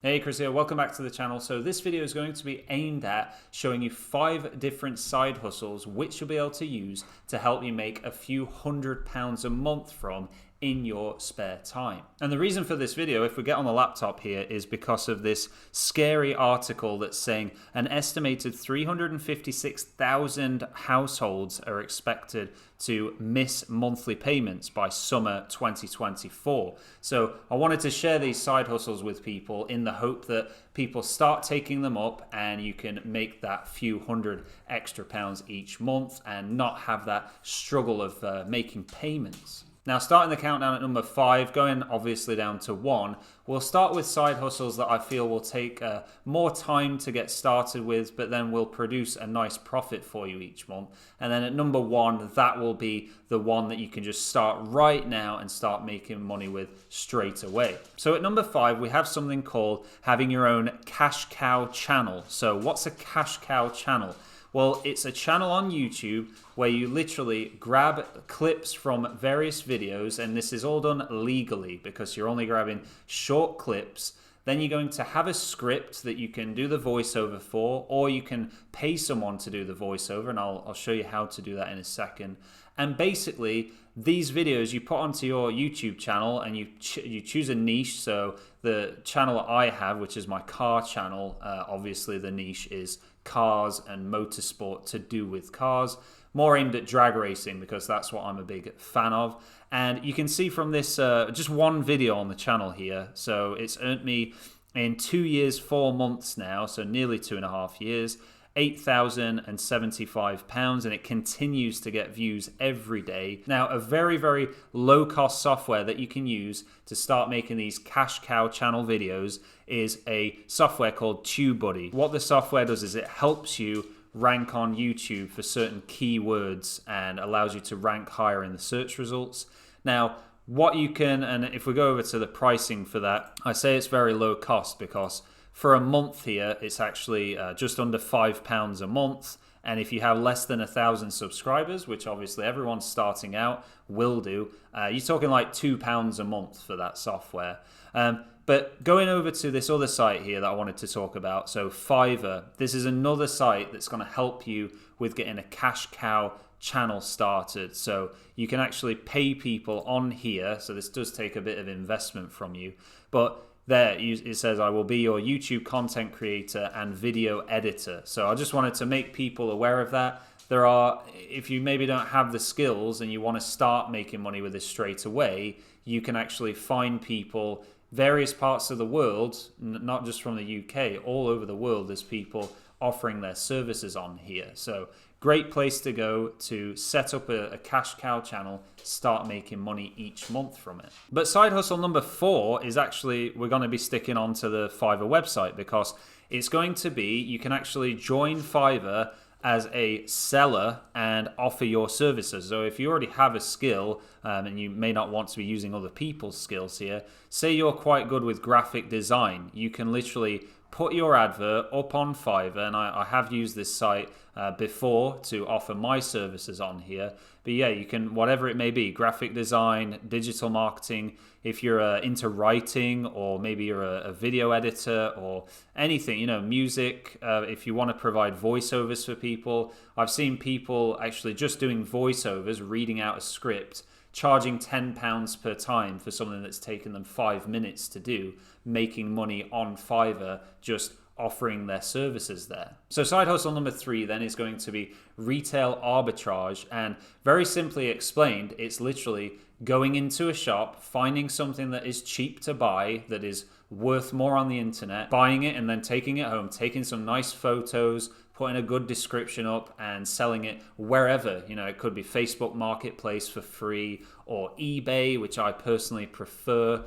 Hey, Chris here. Welcome back to the channel. So this video is going to be aimed at showing you 5 different side hustles which you'll be able to use to help you make a few £100s a month from in your spare time. And the reason for this video, if we get on the laptop here, is because of this scary article that's saying an estimated 356,000 households are expected to miss monthly payments by summer 2024. So I wanted to share these side hustles with people in the hope that people start taking them up and you can make that few hundred extra pounds each month and not have that struggle of making payments. Now, starting the countdown at number 5, going obviously down to 1, we'll start with side hustles that I feel will take more time to get started with, but then will produce a nice profit for you each month. And then at number 1, that will be the one that you can just start right now and start making money with straight away. So at number 5, we have something called having your own cash cow channel. So what's a cash cow channel? Well, it's a channel on YouTube where you literally grab clips from various videos, and this is all done legally because you're only grabbing short clips. Then you're going to have a script that you can do the voiceover for, or you can pay someone to do the voiceover, and I'll show you how to do that in a second. And basically, these videos you put onto your YouTube channel and you choose a niche. So the channel I have, which is my car channel, obviously the niche is cars and motorsport to do with cars, more aimed at drag racing because that's what I'm a big fan of. And you can see from this just one video on the channel here, so it's earned me in 2 years 4 months now, so nearly 2.5 years, £8,075, and it continues to get views every day. Now, a very, very low cost software that you can use to start making these cash cow channel videos is a software called TubeBuddy. What the software does is it helps you rank on YouTube for certain keywords and allows you to rank higher in the search results. Now, what you can, and if we go over to the pricing for that, I say it's very low cost because for a month here, it's actually just under £5 a month. And if you have less than 1,000 subscribers, which obviously everyone starting out will do, you're talking like £2 a month for that software. But going over to this other site here that I wanted to talk about, so Fiverr, this is another site that's going to help you with getting a cash cow channel started. So you can actually pay people on here. So this does take a bit of investment from you, but there it says, I will be your YouTube content creator and video editor. So I just wanted to make people aware of that. There are, if you maybe don't have the skills and you want to start making money with this straight away, you can actually find people, various parts of the world, not just from the UK, all over the world, there's people offering their services on here. So great place to go to set up a cash cow channel, start making money each month from it. But side hustle number 4 is actually, we're going to be sticking on to the Fiverr website because it's going to be, you can actually join Fiverr as a seller and offer your services. So if you already have a skill and you may not want to be using other people's skills here, say you're quite good with graphic design, you can literally put your advert up on Fiverr, and I have used this site before to offer my services on here. But yeah, you can, whatever it may be, graphic design, digital marketing, if you're into writing, or maybe you're a video editor or anything, music, if you want to provide voiceovers for people. I've seen people actually just doing voiceovers, reading out a script, charging £10 per time for something that's taken them 5 minutes to do, making money on Fiverr, just offering their services there. So side hustle number 3 then is going to be retail arbitrage, and very simply explained, it's literally going into a shop, finding something that is cheap to buy, that is worth more on the internet, buying it and then taking it home, taking some nice photos, putting a good description up and selling it wherever. It could be Facebook Marketplace for free, or eBay, which I personally prefer,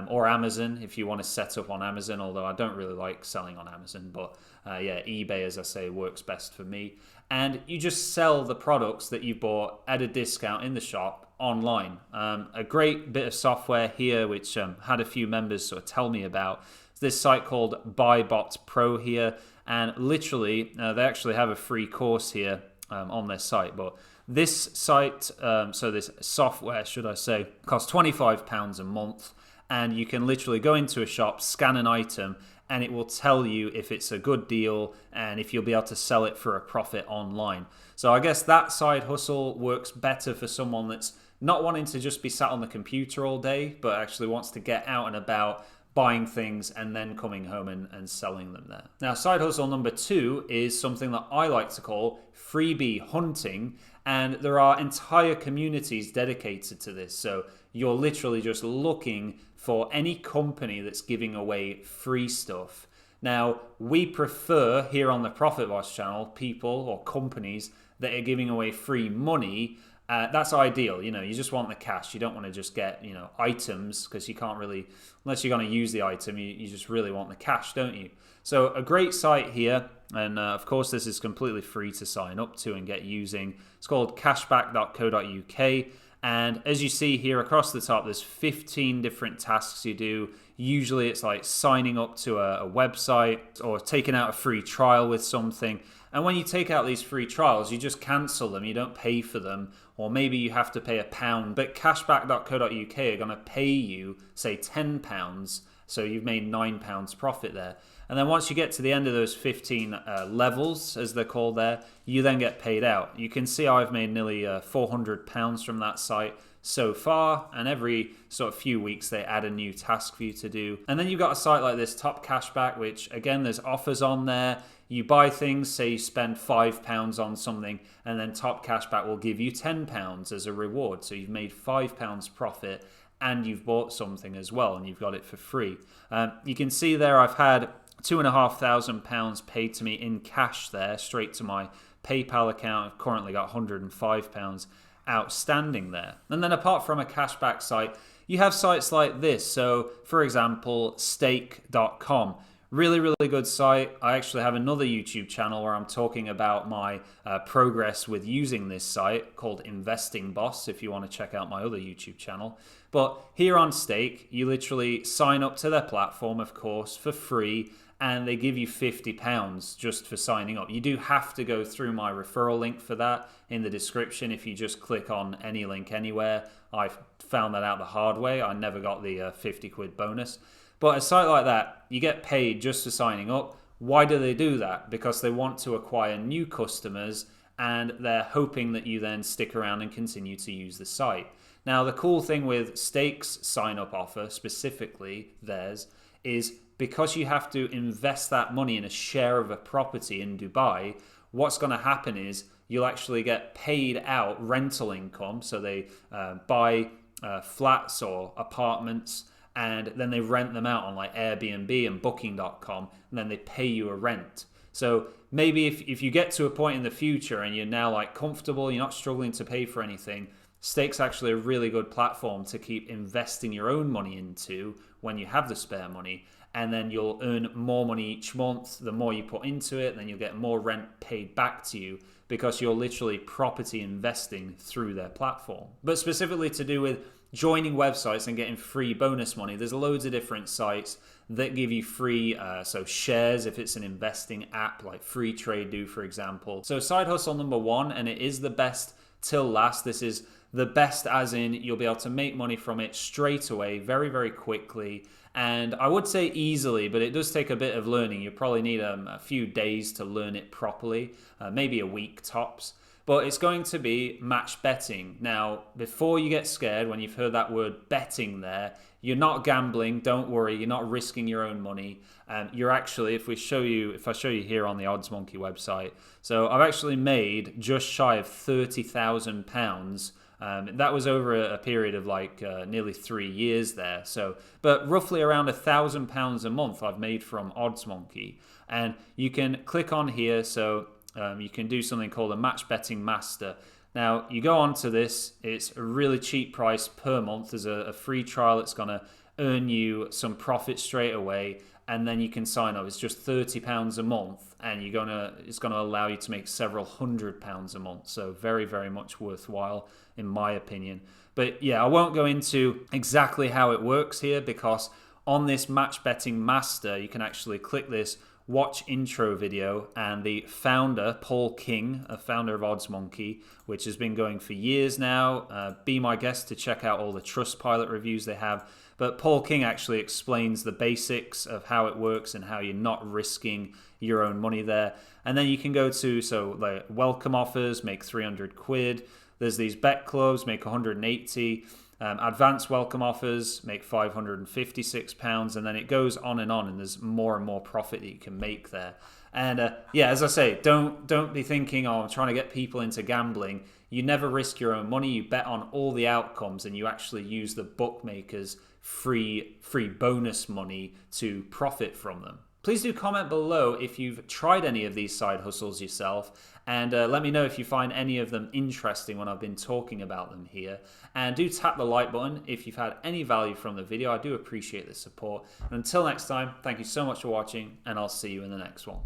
or Amazon if you want to set up on Amazon, although I don't really like selling on Amazon, but yeah, eBay, as I say, works best for me. And you just sell the products that you bought at a discount in the shop online. A great bit of software here, which had a few members sort of tell me about, this site called BuyBot Pro here, and literally they actually have a free course here on their site. But this site, so this software, should I say, costs £25 a month, and you can literally go into a shop, scan an item, and it will tell you if it's a good deal and if you'll be able to sell it for a profit online. So I guess that side hustle works better for someone that's not wanting to just be sat on the computer all day, but actually wants to get out and about, buying things and then coming home and selling them there. Now, side hustle number 2 is something that I like to call freebie hunting, and there are entire communities dedicated to this. So you're literally just looking for any company that's giving away free stuff. Now, we prefer here on the Profit Boss channel people or companies that are giving away free money. That's ideal. You just want the cash. You don't want to just get, items, because you can't really, unless you're going to use the item, you just really want the cash, don't you? So a great site here, and of course this is completely free to sign up to and get using. It's called cashback.co.uk. And as you see here across the top, there's 15 different tasks you do. Usually it's like signing up to a website or taking out a free trial with something. And when you take out these free trials, you just cancel them. You don't pay for them. Or maybe you have to pay £1. But cashback.co.uk are going to pay you, say, £10. So you've made £9 profit there. And then once you get to the end of those 15 levels, as they're called there, you then get paid out. You can see I've made nearly £400 from that site so far, and every sort of few weeks they add a new task for you to do. And then you've got a site like this, Top Cashback, which again, there's offers on there. You buy things, say you spend £5 on something, and then Top Cashback will give you £10 as a reward. So you've made £5 profit, and you've bought something as well, and you've got it for free. You can see there I've had £2,500 paid to me in cash there, straight to my PayPal account. I've currently got £105 outstanding there. And then apart from a cashback site, you have sites like this. So for example, stake.com. Really, really good site. I actually have another YouTube channel where I'm talking about my progress with using this site called Investing Boss, if you want to check out my other YouTube channel. But here on Stake, you literally sign up to their platform, of course, for free, and they give you £50 just for signing up. You do have to go through my referral link for that in the description. If you just click on any link anywhere, I found that out the hard way. I never got the 50 quid bonus. But a site like that, you get paid just for signing up. Why do they do that? Because they want to acquire new customers, and they're hoping that you then stick around and continue to use the site. Now, the cool thing with Stake's sign-up offer, specifically theirs, is because you have to invest that money in a share of a property in Dubai, what's going to happen is you'll actually get paid out rental income. So they buy flats or apartments, and then they rent them out on like Airbnb and Booking.com, and then they pay you a rent. So maybe if you get to a point in the future and you're now like comfortable, you're not struggling to pay for anything, Stake's actually a really good platform to keep investing your own money into when you have the spare money, and then you'll earn more money each month. The more you put into it, then you'll get more rent paid back to you, because you're literally property investing through their platform. But specifically to do with joining websites and getting free bonus money, there's loads of different sites that give you free so shares if it's an investing app like Free Trade Do, for example. So side hustle number 1, and it is the best till last. This is the best as in you'll be able to make money from it straight away, very, very quickly. And I would say easily, but it does take a bit of learning. You probably need a few days to learn it properly, maybe a week tops. But it's going to be match betting. Now, before you get scared when you've heard that word betting there, you're not gambling, don't worry, you're not risking your own money. You're actually, if I show you here on the Odds Monkey website, so I've actually made just shy of £30,000. That was over a period of like nearly 3 years there. So, but roughly around £1,000 a month I've made from Odds Monkey. And you can click on here, so you can do something called a match betting master. Now you go on to this, it's a really cheap price per month. There's a free trial that's going to earn you some profit straight away, and then you can sign up. It's just £30 a month, and it's going to allow you to make several £100 a month. So very, very much worthwhile in my opinion. But yeah, I won't go into exactly how it works here, because on this match betting master, you can actually click this watch intro video, and the founder, Paul King, a founder of OddsMonkey, which has been going for years now, be my guest to check out all the Trustpilot reviews they have. But Paul King actually explains the basics of how it works and how you're not risking your own money there. And then you can go to, so like welcome offers, make 300 quid. There's these bet clubs, make 180. Advanced welcome offers, make £556. And then it goes on, and there's more and more profit that you can make there. And yeah, as I say, don't be thinking, oh, I'm trying to get people into gambling. You never risk your own money. You bet on all the outcomes, and you actually use the bookmakers' free bonus money to profit from them. Please do comment below if you've tried any of these side hustles yourself, and let me know if you find any of them interesting when I've been talking about them here. And do tap the like button if you've had any value from the video. I do appreciate the support. And until next time, thank you so much for watching, and I'll see you in the next one.